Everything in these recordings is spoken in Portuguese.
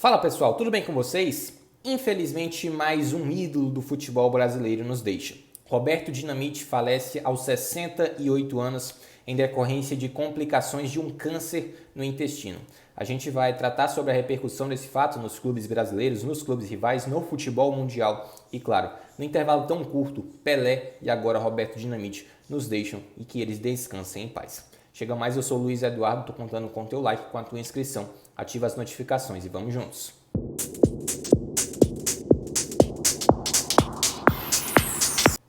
Fala pessoal, tudo bem com vocês? Infelizmente, mais um ídolo do futebol brasileiro nos deixa. Roberto Dinamite falece aos 68 anos em decorrência de complicações de um câncer no intestino. A gente vai tratar sobre a repercussão desse fato nos clubes brasileiros, nos clubes rivais, no futebol mundial e, claro, no intervalo tão curto, Pelé e agora Roberto Dinamite nos deixam e que eles descansem em paz. Chega mais, eu sou o Luiz Eduardo, estou contando com o teu like, com a tua inscrição, ativa as notificações e vamos juntos.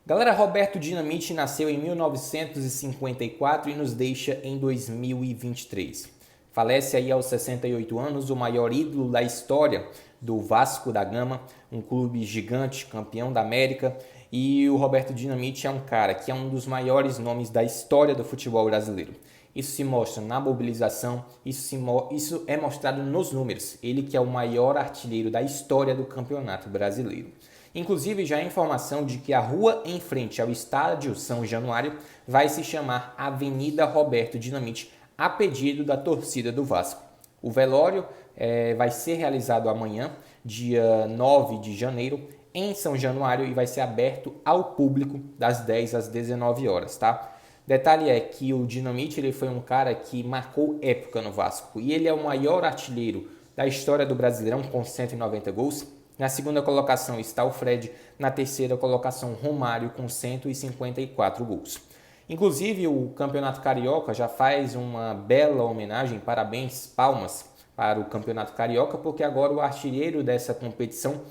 Galera, Roberto Dinamite nasceu em 1954 e nos deixa em 2023. Falece aí aos 68 anos, o maior ídolo da história do Vasco da Gama, um clube gigante, campeão da América. E o Roberto Dinamite é um cara que é um dos maiores nomes da história do futebol brasileiro. Isso se mostra na mobilização, isso é mostrado nos números. Ele que é o maior artilheiro da história do Campeonato Brasileiro. Inclusive, já há informação de que a rua em frente ao estádio São Januário vai se chamar Avenida Roberto Dinamite, a pedido da torcida do Vasco. O velório vai ser realizado amanhã, dia 9 de janeiro, em São Januário e vai ser aberto ao público das 10 às 19 horas, tá? Detalhe é que o Dinamite ele foi um cara que marcou época no Vasco e ele é o maior artilheiro da história do Brasileirão com 190 gols. Na segunda colocação está o Fred, na terceira colocação Romário com 154 gols. Inclusive o Campeonato Carioca já faz uma bela homenagem, parabéns, palmas para o Campeonato Carioca, porque agora o artilheiro dessa competição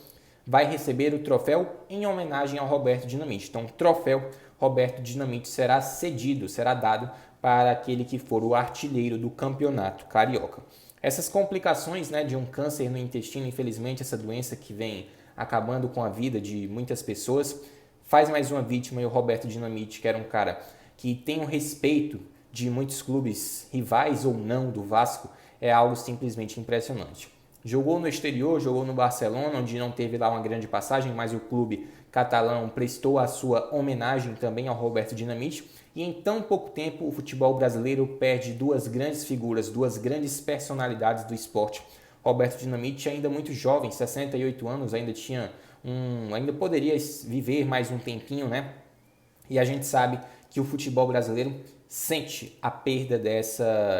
vai receber o troféu em homenagem ao Roberto Dinamite. Então o troféu Roberto Dinamite será cedido, será dado para aquele que for o artilheiro do Campeonato Carioca. Essas complicações de um câncer no intestino, infelizmente, essa doença que vem acabando com a vida de muitas pessoas, faz mais uma vítima e o Roberto Dinamite, que era um cara que tem o respeito de muitos clubes rivais ou não do Vasco, é algo simplesmente impressionante. Jogou no exterior, jogou no Barcelona, onde não teve lá uma grande passagem, mas o clube catalão prestou a sua homenagem também ao Roberto Dinamite. E em tão pouco tempo o futebol brasileiro perde duas grandes figuras, duas grandes personalidades do esporte. Roberto Dinamite ainda muito jovem, 68 anos, ainda poderia viver mais um tempinho, né? E a gente sabe que o futebol brasileiro sente a perda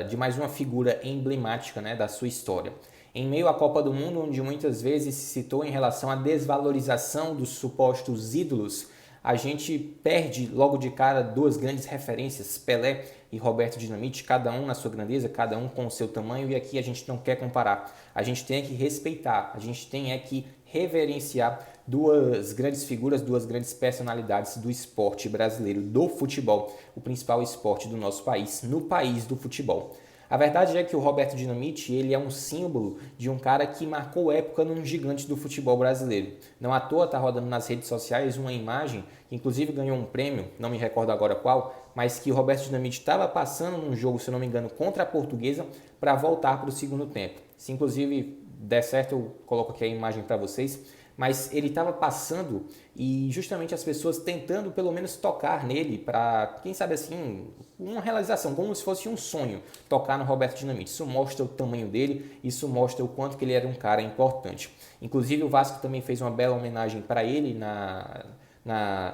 de mais uma figura emblemática, da sua história. Em meio à Copa do Mundo, onde muitas vezes se citou em relação à desvalorização dos supostos ídolos, a gente perde logo de cara duas grandes referências, Pelé e Roberto Dinamite, cada um na sua grandeza, cada um com o seu tamanho, e aqui a gente não quer comparar. A gente tem que respeitar, a gente tem que reverenciar duas grandes figuras, duas grandes personalidades do esporte brasileiro, do futebol, o principal esporte do nosso país, no país do futebol. A verdade é que o Roberto Dinamite ele é um símbolo de um cara que marcou época num gigante do futebol brasileiro. Não à toa está rodando nas redes sociais uma imagem, que inclusive ganhou um prêmio, não me recordo agora qual, mas que o Roberto Dinamite estava passando num jogo, se não me engano, contra a Portuguesa para voltar para o segundo tempo. Se inclusive der certo, eu coloco aqui a imagem para vocês. Mas ele estava passando e justamente as pessoas tentando pelo menos tocar nele para, quem sabe assim, uma realização, como se fosse um sonho, tocar no Roberto Dinamite. Isso mostra o tamanho dele, isso mostra o quanto que ele era um cara importante. Inclusive o Vasco também fez uma bela homenagem para ele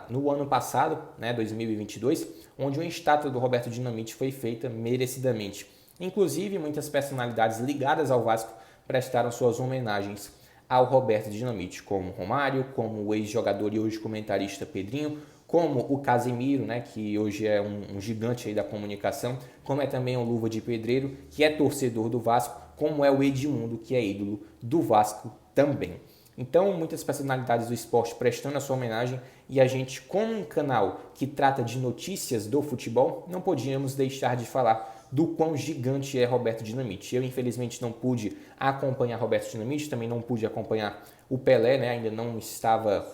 no ano passado, 2022, onde uma estátua do Roberto Dinamite foi feita merecidamente. Inclusive muitas personalidades ligadas ao Vasco prestaram suas homenagens ao Roberto Dinamite, como Romário, como o ex-jogador e hoje comentarista Pedrinho, como o Casemiro, que hoje é um gigante aí da comunicação, como é também o Luva de Pedreiro, que é torcedor do Vasco, como é o Edmundo, que é ídolo do Vasco também. Então, muitas personalidades do esporte prestando a sua homenagem e a gente, como um canal que trata de notícias do futebol, não podíamos deixar de falar do quão gigante é Roberto Dinamite. Eu, infelizmente, não pude acompanhar Roberto Dinamite, também não pude acompanhar o Pelé, ainda não estava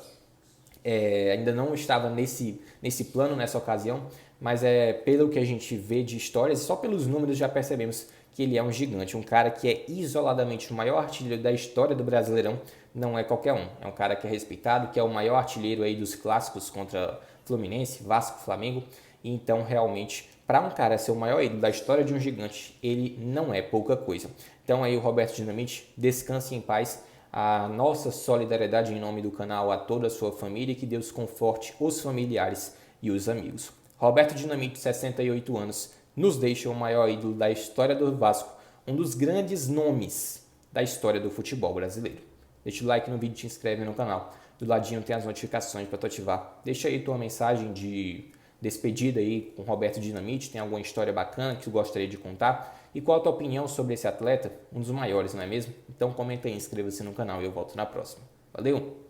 nesse plano, nessa ocasião, mas pelo que a gente vê de histórias, só pelos números já percebemos que ele é um gigante, um cara que é isoladamente o maior artilheiro da história do Brasileirão, não é qualquer um, é um cara que é respeitado, que é o maior artilheiro aí dos clássicos contra Fluminense, Vasco, Flamengo, e então realmente para um cara ser o maior ídolo da história de um gigante, ele não é pouca coisa. Então aí o Roberto Dinamite, descanse em paz. A nossa solidariedade em nome do canal a toda a sua família e que Deus conforte os familiares e os amigos. Roberto Dinamite, 68 anos, nos deixa o maior ídolo da história do Vasco, um dos grandes nomes da história do futebol brasileiro. Deixa o like no vídeo e te inscreve no canal. Do ladinho tem as notificações para tu ativar. Deixa aí tua mensagem de despedida aí com Roberto Dinamite. Tem alguma história bacana que tu gostaria de contar? E qual a tua opinião sobre esse atleta? Um dos maiores, não é mesmo? Então comenta aí, inscreva-se no canal e eu volto na próxima. Valeu!